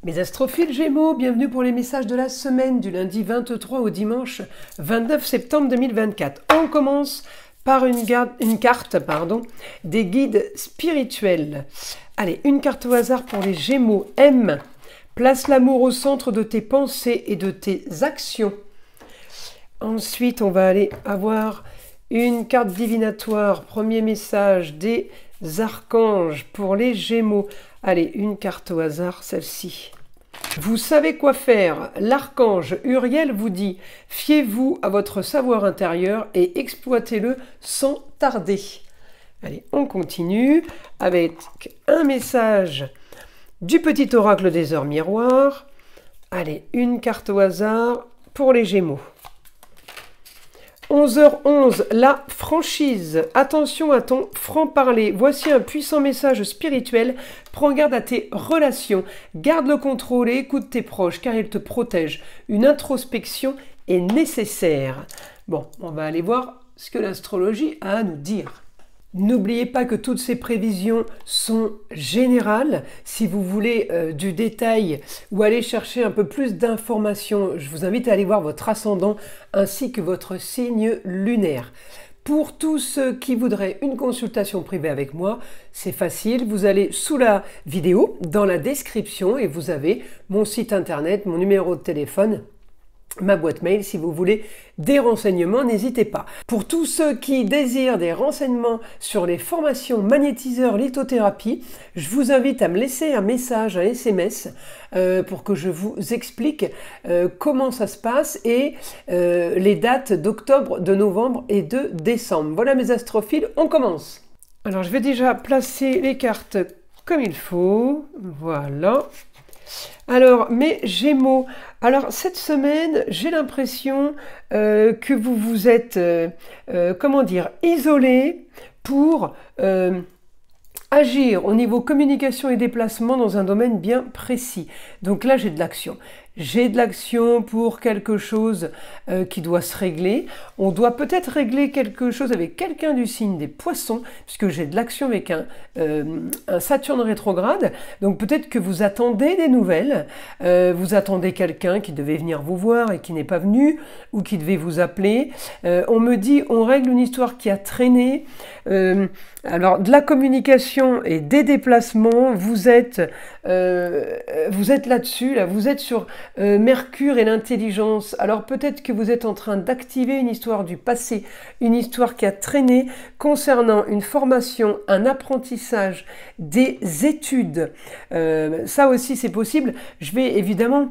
Mes astrophiles Gémeaux, bienvenue pour les messages de la semaine du lundi 23 au dimanche 29 septembre 2024. On commence par une carte des guides spirituels. Allez, une carte au hasard pour les Gémeaux. M. Place l'amour au centre de tes pensées et de tes actions. Ensuite, on va aller avoir une carte divinatoire. Premier message des archanges pour les Gémeaux. Allez, une carte au hasard, celle-ci. Vous savez quoi faire. L'archange Uriel vous dit « Fiez-vous à votre savoir intérieur et exploitez-le sans tarder ». Allez, on continue avec un message du petit oracle des heures miroirs. Allez, une carte au hasard pour les Gémeaux. 11h11, la franchise. Attention à ton franc-parler. Voici un puissant message spirituel. Prends garde à tes relations. Garde le contrôle et écoute tes proches car ils te protègent. Une introspection est nécessaire. Bon, on va aller voir ce que l'astrologie a à nous dire. N'oubliez pas que toutes ces prévisions sont générales. Si vous voulez du détail ou aller chercher un peu plus d'informations, je vous invite à aller voir votre ascendant ainsi que votre signe lunaire. Pour tous ceux qui voudraient une consultation privée avec moi, c'est facile. Vous allez sous la vidéo, dans la description, et vous avez mon site internet, mon numéro de téléphone, ma boîte mail. Si vous voulez des renseignements, n'hésitez pas. Pour tous ceux qui désirent des renseignements sur les formations magnétiseurs lithothérapie, je vous invite à me laisser un message, un SMS, pour que je vous explique comment ça se passe et les dates d'octobre, de novembre et de décembre. Voilà mes astrophiles, on commence. Alors je vais déjà placer les cartes comme il faut. Voilà. Alors, mes Gémeaux, alors cette semaine, j'ai l'impression que vous vous êtes, isolés pour agir au niveau communication et déplacement dans un domaine bien précis. Donc là, j'ai de l'action. J'ai de l'action pour quelque chose qui doit se régler. On doit peut-être régler quelque chose avec quelqu'un du signe des poissons, puisque j'ai de l'action avec un Saturne rétrograde. Donc peut-être que vous attendez des nouvelles, vous attendez quelqu'un qui devait venir vous voir et qui n'est pas venu, ou qui devait vous appeler. On me dit, on règle une histoire qui a traîné. Alors de la communication et des déplacements, vous êtes là-dessus, là, vous êtes sur Mercure et l'intelligence. Alors peut-être que vous êtes en train d'activer une histoire du passé, une histoire qui a traîné concernant une formation, un apprentissage, des études. Ça aussi c'est possible. Je vais évidemment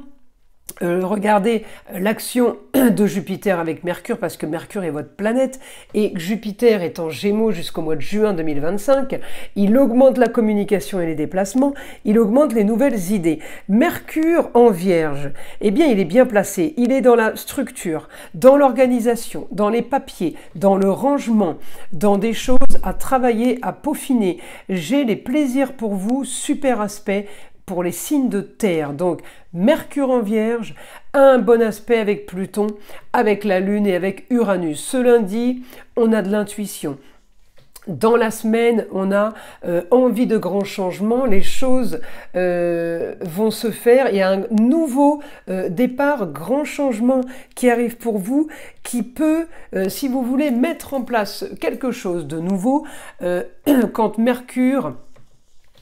regardez l'action de Jupiter avec Mercure, parce que Mercure est votre planète et Jupiter est en Gémeaux jusqu'au mois de juin 2025. Il augmente la communication et les déplacements, il augmente les nouvelles idées. Mercure en Vierge, eh bien il est bien placé, il est dans la structure, dans l'organisation, dans les papiers, dans le rangement, dans des choses à travailler, à peaufiner. J'ai les plaisirs pour vous, super aspect pour les signes de terre. Donc Mercure en Vierge a un bon aspect avec Pluton, avec la Lune et avec Uranus. Ce lundi, on a de l'intuition. Dans la semaine, on a envie de grands changements, les choses vont se faire. Il y a un nouveau départ, grand changement qui arrive pour vous, qui peut, si vous voulez, mettre en place quelque chose de nouveau. Quand Mercure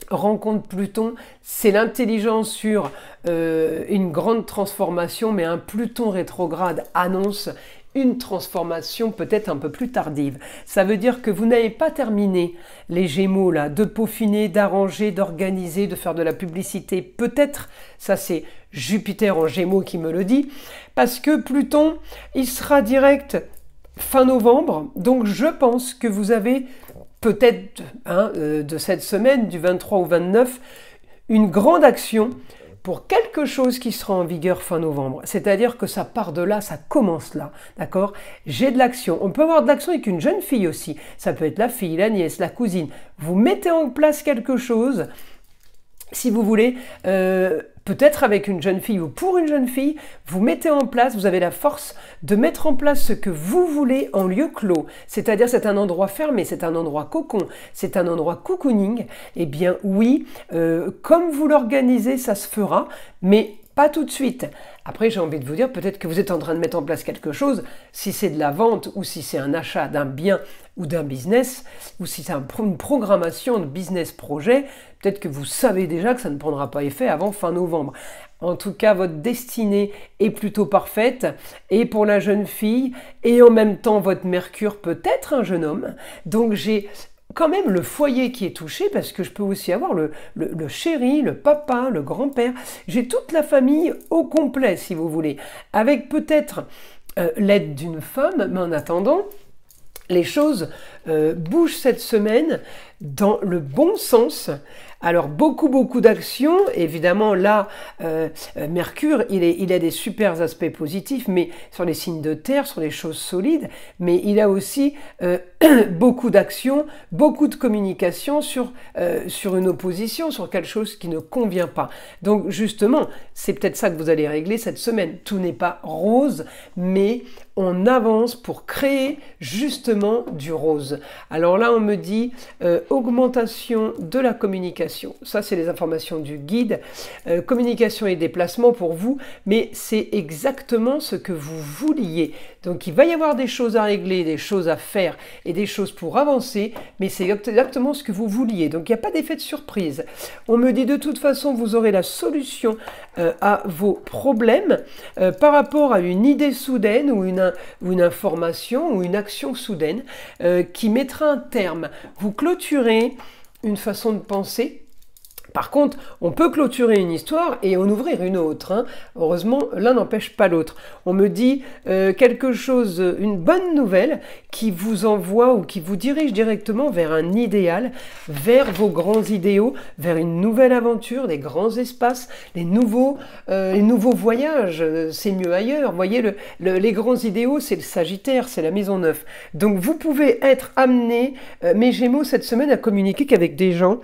rencontre Pluton, c'est l'intelligence sur une grande transformation, mais un Pluton rétrograde annonce une transformation peut-être un peu plus tardive. Ça veut dire que vous n'avez pas terminé, les Gémeaux, là, de peaufiner, d'arranger, d'organiser, de faire de la publicité. Peut-être, ça c'est Jupiter en Gémeaux qui me le dit, parce que Pluton, il sera direct fin novembre, donc je pense que vous avez peut-être de cette semaine, du 23 au 29, une grande action pour quelque chose qui sera en vigueur fin novembre. C'est-à-dire que ça part de là, ça commence là, d'accord? J'ai de l'action. On peut avoir de l'action avec une jeune fille aussi. Ça peut être la fille, la nièce, la cousine. Vous mettez en place quelque chose si vous voulez, peut-être avec une jeune fille ou pour une jeune fille, vous mettez en place, vous avez la force de mettre en place ce que vous voulez en lieu clos. C'est-à-dire c'est un endroit fermé, c'est un endroit cocon, c'est un endroit cocooning. Eh bien oui, comme vous l'organisez, ça se fera, mais pas tout de suite. Après, j'ai envie de vous dire, peut-être que vous êtes en train de mettre en place quelque chose, si c'est de la vente ou si c'est un achat d'un bien ou d'un business, ou si c'est une programmation de business projet, peut-être que vous savez déjà que ça ne prendra pas effet avant fin novembre. En tout cas, votre destinée est plutôt parfaite, et pour la jeune fille, et en même temps, votre Mercure peut être un jeune homme. Donc j'ai quand même le foyer qui est touché, parce que je peux aussi avoir le chéri, le papa, le grand-père. J'ai toute la famille au complet, si vous voulez, avec peut-être l'aide d'une femme, mais en attendant, les choses bougent cette semaine dans le bon sens. Alors beaucoup d'actions, évidemment là, Mercure, il a des super aspects positifs, mais sur les signes de terre, sur les choses solides, mais il a aussi beaucoup d'actions, beaucoup de communication sur une opposition, sur quelque chose qui ne convient pas. Donc justement, c'est peut-être ça que vous allez régler cette semaine. Tout n'est pas rose, mais on avance pour créer justement du rose. Alors là, on me dit augmentation de la communication. Ça, c'est les informations du guide. Communication et déplacement pour vous, mais c'est exactement ce que vous vouliez. Donc, il va y avoir des choses à régler, des choses à faire et des choses pour avancer, mais c'est exactement ce que vous vouliez. Donc, il n'y a pas d'effet de surprise. On me dit de toute façon, vous aurez la solution à vos problèmes par rapport à une idée soudaine ou une information ou une action soudaine qui mettra un terme. Vous clôturez une façon de penser. Par contre, on peut clôturer une histoire et en ouvrir une autre. Hein. Heureusement, l'un n'empêche pas l'autre. On me dit quelque chose, une bonne nouvelle qui vous envoie ou qui vous dirige directement vers un idéal, vers vos grands idéaux, vers une nouvelle aventure, des grands espaces, les nouveaux voyages. C'est mieux ailleurs. Vous voyez, les grands idéaux, c'est le Sagittaire, c'est la maison 9. Donc, vous pouvez être amenés, mes Gémeaux, cette semaine, à communiquer qu'avec des gens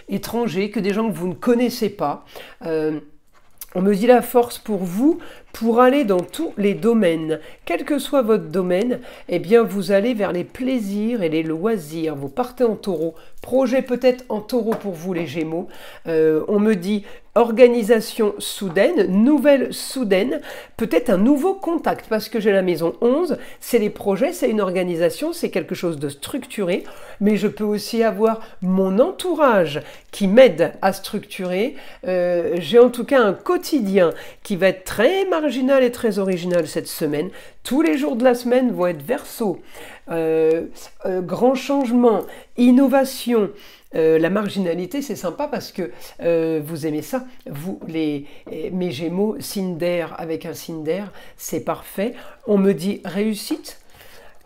étrangers, que des gens que vous ne connaissez pas. On me dit la force pour vous, pour aller dans tous les domaines. Quel que soit votre domaine, eh bien vous allez vers les plaisirs et les loisirs. Vous partez en taureau. Projet peut-être en taureau pour vous les Gémeaux. On me dit organisation soudaine, nouvelle soudaine, peut-être un nouveau contact, parce que j'ai la maison 11, c'est les projets, c'est une organisation, c'est quelque chose de structuré, mais je peux aussi avoir mon entourage qui m'aide à structurer. J'ai en tout cas un quotidien qui va être très marginal et très original cette semaine. Tous les jours de la semaine vont être Verseau. Grand changement, innovation. La marginalité, c'est sympa parce que vous aimez ça. Vous, mes Gémeaux, signe d'air avec un signe d'air, c'est parfait. On me dit réussite.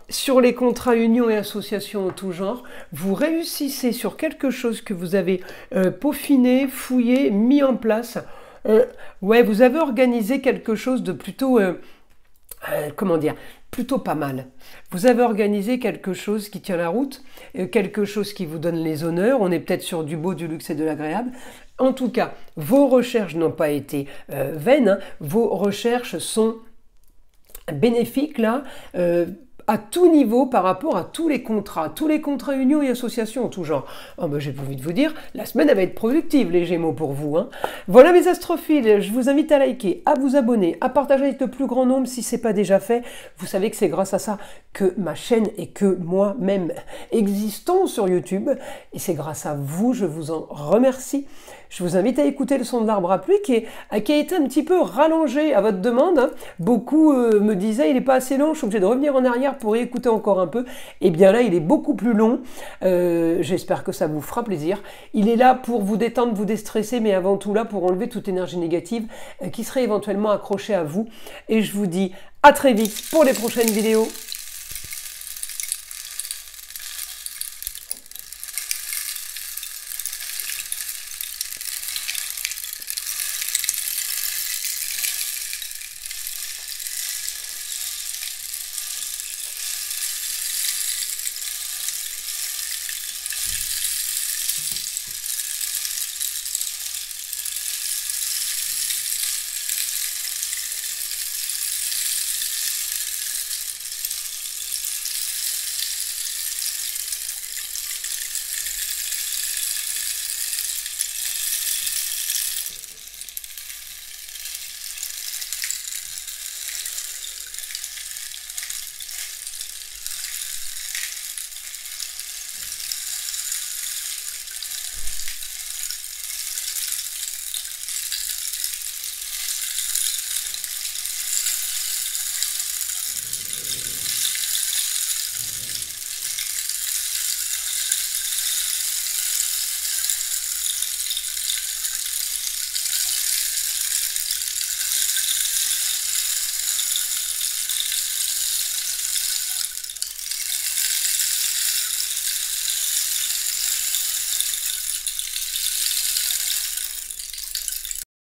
Sur les contrats unions et associations en tout genre, vous réussissez sur quelque chose que vous avez peaufiné, fouillé, mis en place. Ouais, vous avez organisé quelque chose de plutôt... comment dire, plutôt pas mal. Vous avez organisé quelque chose qui tient la route, quelque chose qui vous donne les honneurs. On est peut-être sur du beau, du luxe et de l'agréable. En tout cas, vos recherches n'ont pas été vaines. Hein. Vos recherches sont bénéfiques là. À tout niveau par rapport à tous les contrats unions et associations en tout genre. Oh ben, j'ai envie de vous dire, la semaine elle va être productive les Gémeaux pour vous. Hein. Voilà mes astrophiles, je vous invite à liker, à vous abonner, à partager avec le plus grand nombre si ce n'est pas déjà fait. Vous savez que c'est grâce à ça que ma chaîne et que moi-même existons sur YouTube. Et c'est grâce à vous, je vous en remercie. Je vous invite à écouter le son de l'arbre à pluie qui a été un petit peu rallongé à votre demande. Hein. Beaucoup me disaient il n'est pas assez long, je suis obligé de revenir en arrière pour y écouter encore un peu. Et bien là, il est beaucoup plus long. J'espère que ça vous fera plaisir. Il est là pour vous détendre, vous déstresser, mais avant tout là pour enlever toute énergie négative qui serait éventuellement accrochée à vous. Et je vous dis à très vite pour les prochaines vidéos.